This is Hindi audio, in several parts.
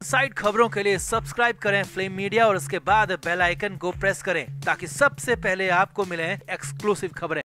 साइड खबरों के लिए सब्सक्राइब करें फ्लेम मीडिया और उसके बाद बेल आइकन को प्रेस करें ताकि सबसे पहले आपको मिले एक्सक्लूसिव खबरें।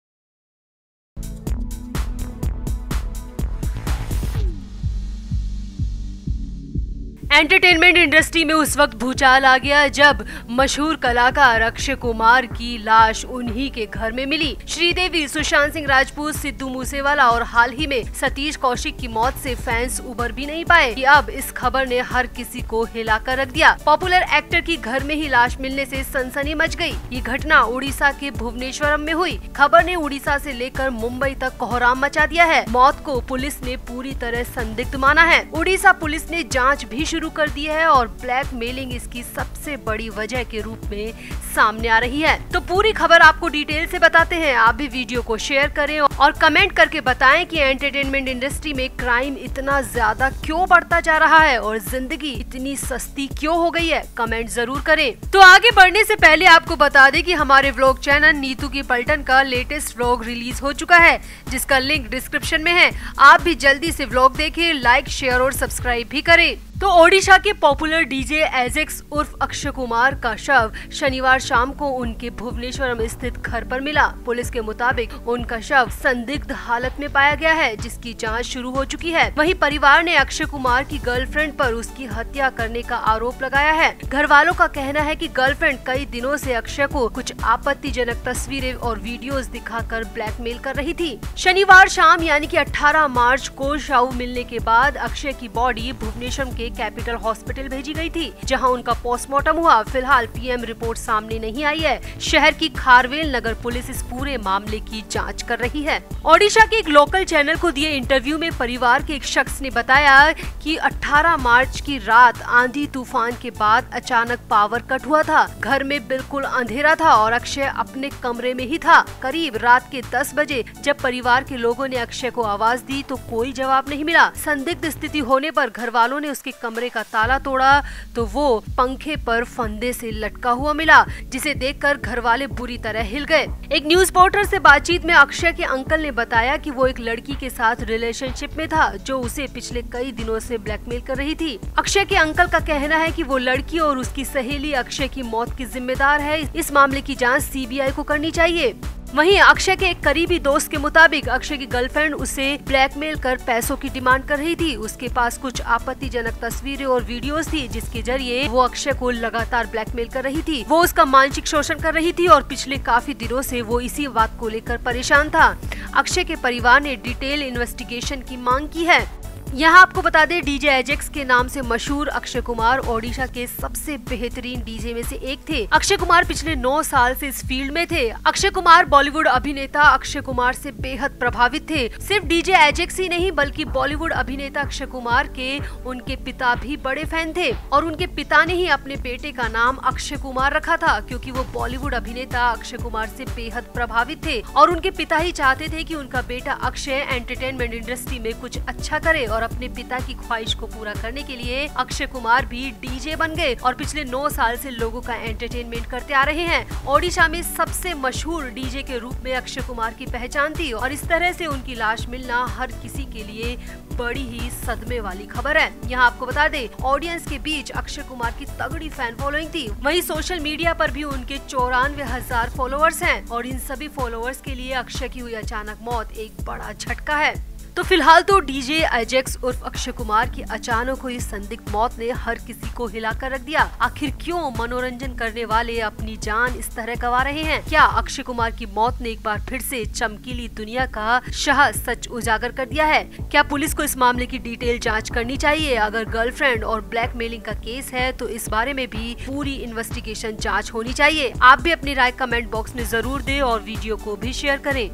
एंटरटेनमेंट इंडस्ट्री में उस वक्त भूचाल आ गया जब मशहूर कलाकार अक्षय कुमार की लाश उन्हीं के घर में मिली। श्रीदेवी, सुशांत सिंह राजपूत, सिद्धू मूसेवाला और हाल ही में सतीश कौशिक की मौत से फैंस उबर भी नहीं पाए कि अब इस खबर ने हर किसी को हिलाकर रख दिया। पॉपुलर एक्टर की घर में ही लाश मिलने से सनसनी मच गई। ये घटना उड़ीसा के भुवनेश्वरम में हुई। खबर ने उड़ीसा से लेकर मुंबई तक कोहराम मचा दिया है। मौत को पुलिस ने पूरी तरह संदिग्ध माना है। उड़ीसा पुलिस ने जाँच भी शुरू कर दी है और ब्लैकमेलिंग इसकी सबसे बड़ी वजह के रूप में सामने आ रही है। तो पूरी खबर आपको डिटेल से बताते हैं। आप भी वीडियो को शेयर करें और कमेंट करके बताएं कि एंटरटेनमेंट इंडस्ट्री में क्राइम इतना ज्यादा क्यों बढ़ता जा रहा है और जिंदगी इतनी सस्ती क्यों हो गई है। कमेंट जरूर करें। तो आगे बढ़ने से पहले आपको बता दें कि हमारे व्लॉग चैनल नीतू की पलटन का लेटेस्ट व्लॉग रिलीज हो चुका है, जिसका लिंक डिस्क्रिप्शन में है। आप भी जल्दी से व्लॉग देखें, लाइक, शेयर और सब्सक्राइब भी करें। तो ओडिशा के पॉपुलर डीजे एजेक्स उर्फ अक्षय कुमार का शव शनिवार शाम को उनके भुवनेश्वरम स्थित घर पर मिला। पुलिस के मुताबिक उनका शव संदिग्ध हालत में पाया गया है, जिसकी जांच शुरू हो चुकी है। वहीं परिवार ने अक्षय कुमार की गर्लफ्रेंड पर उसकी हत्या करने का आरोप लगाया है। घर वालों का कहना है कि गर्लफ्रेंड कई दिनों से अक्षय को कुछ आपत्तिजनक तस्वीरें और वीडियोस दिखाकर ब्लैकमेल कर रही थी। शनिवार शाम यानी कि 18 मार्च को शव मिलने के बाद अक्षय की बॉडी भुवनेश्वरम के कैपिटल हॉस्पिटल भेजी गई थी, जहां उनका पोस्टमार्टम हुआ। फिलहाल पीएम रिपोर्ट सामने नहीं आई है। शहर की खारवेल नगर पुलिस इस पूरे मामले की जांच कर रही है। ओडिशा के एक लोकल चैनल को दिए इंटरव्यू में परिवार के एक शख्स ने बताया कि 18 मार्च की रात आंधी तूफान के बाद अचानक पावर कट हुआ था। घर में बिल्कुल अंधेरा था और अक्षय अपने कमरे में ही था। करीब रात के 10 बजे जब परिवार के लोगों ने अक्षय को आवाज दी तो कोई जवाब नहीं मिला। संदिग्ध स्थिति होने पर घर वालों ने उसके कमरे का ताला तोड़ा तो वो पंखे पर फंदे से लटका हुआ मिला, जिसे देखकर घर वाले बुरी तरह हिल गए। एक न्यूज रिपोर्टर से बातचीत में अक्षय के अंकल ने बताया कि वो एक लड़की के साथ रिलेशनशिप में था जो उसे पिछले कई दिनों से ब्लैकमेल कर रही थी। अक्षय के अंकल का कहना है कि वो लड़की और उसकी सहेली अक्षय की मौत की जिम्मेदार है। इस मामले की जाँच सीबीआई को करनी चाहिए। वहीं अक्षय के एक करीबी दोस्त के मुताबिक अक्षय की गर्लफ्रेंड उसे ब्लैकमेल कर पैसों की डिमांड कर रही थी। उसके पास कुछ आपत्तिजनक तस्वीरें और वीडियोस थी, जिसके जरिए वो अक्षय को लगातार ब्लैकमेल कर रही थी। वो उसका मानसिक शोषण कर रही थी और पिछले काफी दिनों से वो इसी बात को लेकर परेशान था। अक्षय के परिवार ने डिटेल इन्वेस्टिगेशन की मांग की है। यहाँ आपको बता दें, डीजे एजेक्स के नाम से मशहूर अक्षय कुमार ओडिशा के सबसे बेहतरीन डीजे में से एक थे। अक्षय कुमार पिछले 9 साल से इस फील्ड में थे। अक्षय कुमार बॉलीवुड अभिनेता अक्षय कुमार से बेहद प्रभावित थे। सिर्फ डीजे एजेक्स ही नहीं बल्कि बॉलीवुड अभिनेता अक्षय कुमार के उनके पिता भी बड़े फैन थे और उनके पिता ने ही अपने बेटे का नाम अक्षय कुमार रखा था, क्योंकि वो बॉलीवुड अभिनेता अक्षय कुमार से बेहद प्रभावित थे और उनके पिता ही चाहते थे कि उनका बेटा अक्षय एंटरटेनमेंट इंडस्ट्री में कुछ अच्छा करे और अपने पिता की ख्वाहिश को पूरा करने के लिए अक्षय कुमार भी डीजे बन गए और पिछले 9 साल से लोगों का एंटरटेनमेंट करते आ रहे हैं। ओडिशा में सबसे मशहूर डीजे के रूप में अक्षय कुमार की पहचान थी और इस तरह से उनकी लाश मिलना हर किसी के लिए बड़ी ही सदमे वाली खबर है। यहाँ आपको बता दें, ऑडियंस के बीच अक्षय कुमार की तगड़ी फैन फॉलोइंग थी। वहीं सोशल मीडिया पर भी उनके 94,000 फॉलोअर्स हैं और इन सभी फॉलोअर्स के लिए अक्षय की हुई अचानक मौत एक बड़ा झटका है। तो फिलहाल तो डीजे एजेक्स उर्फ अक्षय कुमार की अचानक हुई संदिग्ध मौत ने हर किसी को हिलाकर रख दिया। आखिर क्यों मनोरंजन करने वाले अपनी जान इस तरह गंवा रहे हैं? क्या अक्षय कुमार की मौत ने एक बार फिर से चमकीली दुनिया का शाह सच उजागर कर दिया है? क्या पुलिस को इस मामले की डिटेल जांच करनी चाहिए? अगर गर्लफ्रेंड और ब्लैकमेलिंग का केस है तो इस बारे में भी पूरी इन्वेस्टिगेशन जाँच होनी चाहिए। आप भी अपनी राय कमेंट बॉक्स में जरूर दें और वीडियो को भी शेयर करें।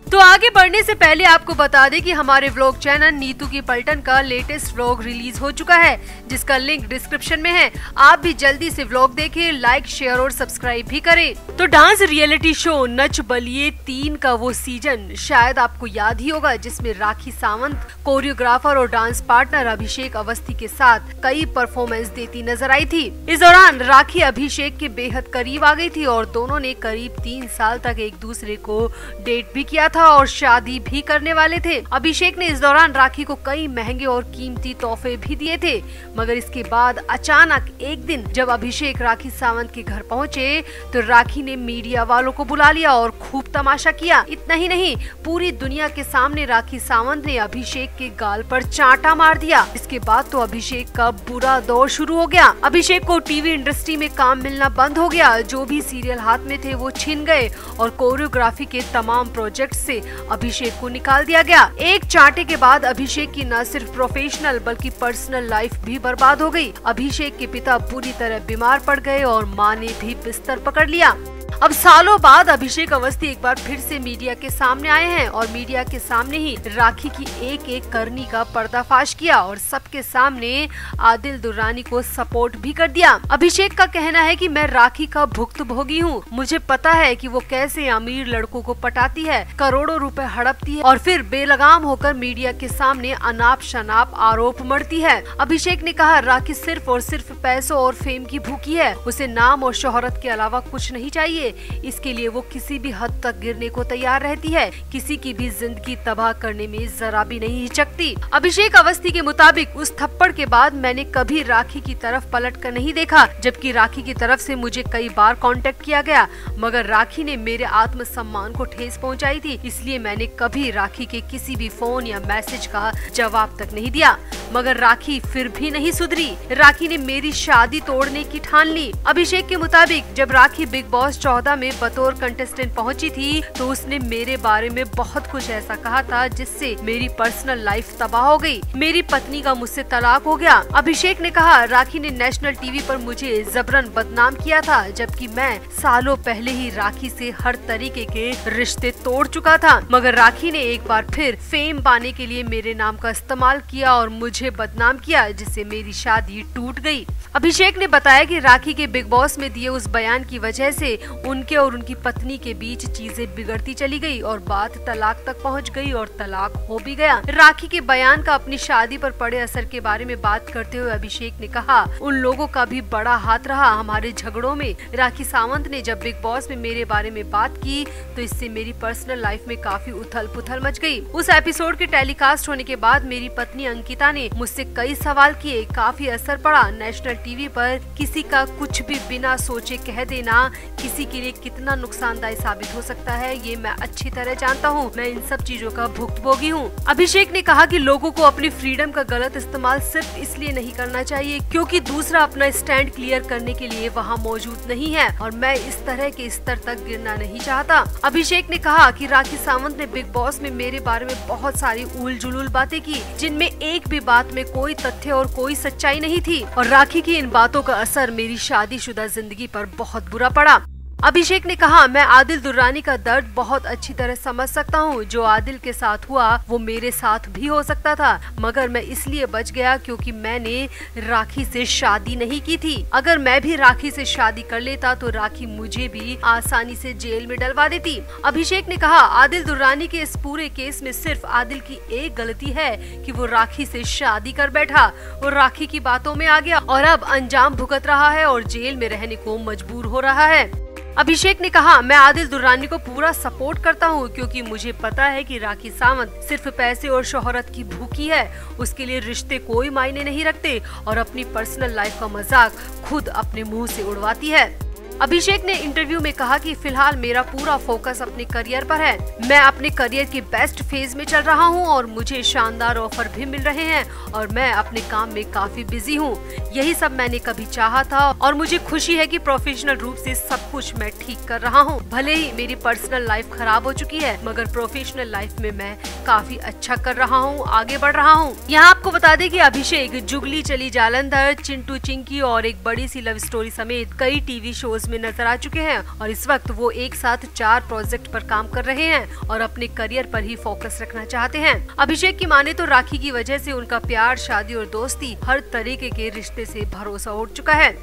तो आगे बढ़ने से पहले आपको बता दें कि हमारे व्लॉग चैनल नीतू की पलटन का लेटेस्ट व्लॉग रिलीज हो चुका है, जिसका लिंक डिस्क्रिप्शन में है। आप भी जल्दी से व्लॉग देखें, लाइक, शेयर और सब्सक्राइब भी करें। तो dance reality show Nach Baliye 3 का वो सीजन शायद आपको याद ही होगा, जिसमें राखी सावंत कोरियोग्राफर और डांस पार्टनर अभिषेक अवस्थी के साथ कई परफॉर्मेंस देती नजर आई थी। इस दौरान राखी अभिषेक के बेहद करीब आ गई थी और दोनों ने करीब 3 साल तक एक दूसरे को डेट भी किया था था और शादी भी करने वाले थे। अभिषेक ने इस दौरान राखी को कई महंगे और कीमती तोहफे भी दिए थे, मगर इसके बाद अचानक एक दिन जब अभिषेक राखी सावंत के घर पहुंचे तो राखी ने मीडिया वालों को बुला लिया और खूब तमाशा किया। इतना ही नहीं, पूरी दुनिया के सामने राखी सावंत ने अभिषेक के गाल पर चांटा मार दिया। इसके बाद तो अभिषेक का बुरा दौर शुरू हो गया। अभिषेक को टीवी इंडस्ट्री में काम मिलना बंद हो गया। जो भी सीरियल हाथ में थे वो छिन गए और कोरियोग्राफी के तमाम प्रोजेक्ट से अभिषेक को निकाल दिया गया। एक चांटे के बाद अभिषेक की न सिर्फ प्रोफेशनल बल्कि पर्सनल लाइफ भी बर्बाद हो गई। अभिषेक के पिता बुरी तरह बीमार पड़ गए और मां ने भी बिस्तर पकड़ लिया। अब सालों बाद अभिषेक अवस्थी एक बार फिर से मीडिया के सामने आए हैं और मीडिया के सामने ही राखी की एक एक करनी का पर्दाफाश किया और सबके सामने आदिल दुर्रानी को सपोर्ट भी कर दिया। अभिषेक का कहना है कि मैं राखी का भुक्तभोगी हूँ। मुझे पता है कि वो कैसे अमीर लड़कों को पटाती है, करोड़ों रुपए हड़पती है और फिर बेलगाम होकर मीडिया के सामने अनाप शनाप आरोप मढ़ती है। अभिषेक ने कहा राखी सिर्फ और सिर्फ पैसों और फेम की भूखी है। उसे नाम और शोहरत के अलावा कुछ नहीं चाहिए। इसके लिए वो किसी भी हद तक गिरने को तैयार रहती है। किसी की भी जिंदगी तबाह करने में जरा भी नहीं हिचकती। अभिषेक अवस्थी के मुताबिक उस थप्पड़ के बाद मैंने कभी राखी की तरफ पलट कर नहीं देखा, जबकि राखी की तरफ से मुझे कई बार कांटेक्ट किया गया, मगर राखी ने मेरे आत्मसम्मान को ठेस पहुंचाई थी। इसलिए मैंने कभी राखी के किसी भी फोन या मैसेज का जवाब तक नहीं दिया। मगर राखी फिर भी नहीं सुधरी। राखी ने मेरी शादी तोड़ने की ठान ली। अभिषेक के मुताबिक जब राखी बिग बॉस 14 में बतौर कंटेस्टेंट पहुंची थी तो उसने मेरे बारे में बहुत कुछ ऐसा कहा था जिससे मेरी पर्सनल लाइफ तबाह हो गई। मेरी पत्नी का मुझसे तलाक हो गया। अभिषेक ने कहा राखी ने नेशनल टीवी पर मुझे जबरन बदनाम किया था, जबकि मैं सालों पहले ही राखी से हर तरीके के रिश्ते तोड़ चुका था। मगर राखी ने एक बार फिर फेम पाने के लिए मेरे नाम का इस्तेमाल किया और मुझे बदनाम किया, जिससे मेरी शादी टूट गई। अभिषेक ने बताया कि राखी के बिग बॉस में दिए उस बयान की वजह से उनके और उनकी पत्नी के बीच चीजें बिगड़ती चली गई और बात तलाक तक पहुंच गई और तलाक हो भी गया। राखी के बयान का अपनी शादी पर पड़े असर के बारे में बात करते हुए अभिषेक ने कहा उन लोगों का भी बड़ा हाथ रहा हमारे झगड़ों में। राखी सावंत ने जब बिग बॉस में मेरे बारे में बात की तो इससे मेरी पर्सनल लाइफ में काफी उथल पुथल मच गई। उस एपिसोड के टेलीकास्ट होने के बाद मेरी पत्नी अंकिता ने मुझसे कई सवाल किए। काफी असर पड़ा। नेशनल टीवी पर किसी का कुछ भी बिना सोचे कह देना किसी के लिए कितना नुकसानदायक साबित हो सकता है ये मैं अच्छी तरह जानता हूँ। मैं इन सब चीजों का भुक्तभोगी हूँ। अभिषेक ने कहा कि लोगों को अपनी फ्रीडम का गलत इस्तेमाल सिर्फ इसलिए नहीं करना चाहिए क्योंकि दूसरा अपना स्टैंड क्लियर करने के लिए वहाँ मौजूद नहीं है और मैं इस तरह के स्तर तक गिरना नहीं चाहता। अभिषेक ने कहा कि राखी सावंत ने बिग बॉस में मेरे बारे में बहुत सारी उल जुलूल बातें की जिनमें एक भी बात में कोई तथ्य और कोई सच्चाई नहीं थी और राखी की इन बातों का असर मेरी शादीशुदा जिंदगी पर बहुत बुरा पड़ा। अभिषेक ने कहा मैं आदिल दुर्रानी का दर्द बहुत अच्छी तरह समझ सकता हूँ। जो आदिल के साथ हुआ वो मेरे साथ भी हो सकता था, मगर मैं इसलिए बच गया क्योंकि मैंने राखी से शादी नहीं की थी। अगर मैं भी राखी से शादी कर लेता तो राखी मुझे भी आसानी से जेल में डलवा देती। अभिषेक ने कहा आदिल दुर्रानी के इस पूरे केस में सिर्फ आदिल की एक गलती है कि वो राखी से शादी कर बैठा। वो राखी की बातों में आ गया और अब अंजाम भुगत रहा है और जेल में रहने को मजबूर हो रहा है। अभिषेक ने कहा मैं आदिल दुर्रानी को पूरा सपोर्ट करता हूं क्योंकि मुझे पता है कि राखी सावंत सिर्फ पैसे और शोहरत की भूखी है। उसके लिए रिश्ते कोई मायने नहीं रखते और अपनी पर्सनल लाइफ का मजाक खुद अपने मुंह से उड़वाती है। अभिषेक ने इंटरव्यू में कहा कि फिलहाल मेरा पूरा फोकस अपने करियर पर है। मैं अपने करियर के बेस्ट फेज में चल रहा हूं और मुझे शानदार ऑफर भी मिल रहे हैं और मैं अपने काम में काफी बिजी हूं। यही सब मैंने कभी चाहा था और मुझे खुशी है कि प्रोफेशनल रूप से सब कुछ मैं ठीक कर रहा हूं। भले ही मेरी पर्सनल लाइफ खराब हो चुकी है मगर प्रोफेशनल लाइफ में मैं काफी अच्छा कर रहा हूँ, आगे बढ़ रहा हूँ। यहाँ आपको बता दें कि अभिषेक जुगली चली जालंधर, चिंटू चिंकी और एक बड़ी सी लव स्टोरी समेत कई टीवी शोज में नजर आ चुके हैं और इस वक्त वो एक साथ 4 प्रोजेक्ट पर काम कर रहे हैं और अपने करियर पर ही फोकस रखना चाहते हैं। अभिषेक की माने तो राखी की वजह से उनका प्यार, शादी और दोस्ती हर तरीके के रिश्ते से भरोसा उठ चुका है।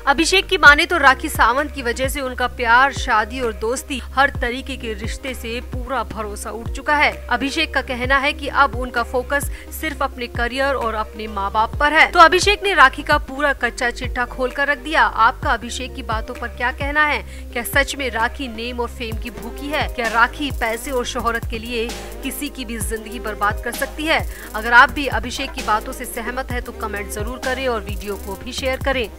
अभिषेक की माने तो राखी सावंत की वजह से उनका प्यार, शादी और दोस्ती, हर तरीके के रिश्ते से पूरा भरोसा उठ चुका है। अभिषेक का कहना है कि अब उनका फोकस सिर्फ अपने करियर और अपने माँ बाप पर है। तो अभिषेक ने राखी का पूरा कच्चा चिट्ठा खोल कर रख दिया। आपका अभिषेक की बातों पर क्या कहना है? क्या सच में राखी नेम और फेम की भूखी है? क्या राखी पैसे और शोहरत के लिए किसी की भी जिंदगी बर्बाद कर सकती है? अगर आप भी अभिषेक की बातों से सहमत है तो कमेंट जरूर करें और वीडियो को भी शेयर करें।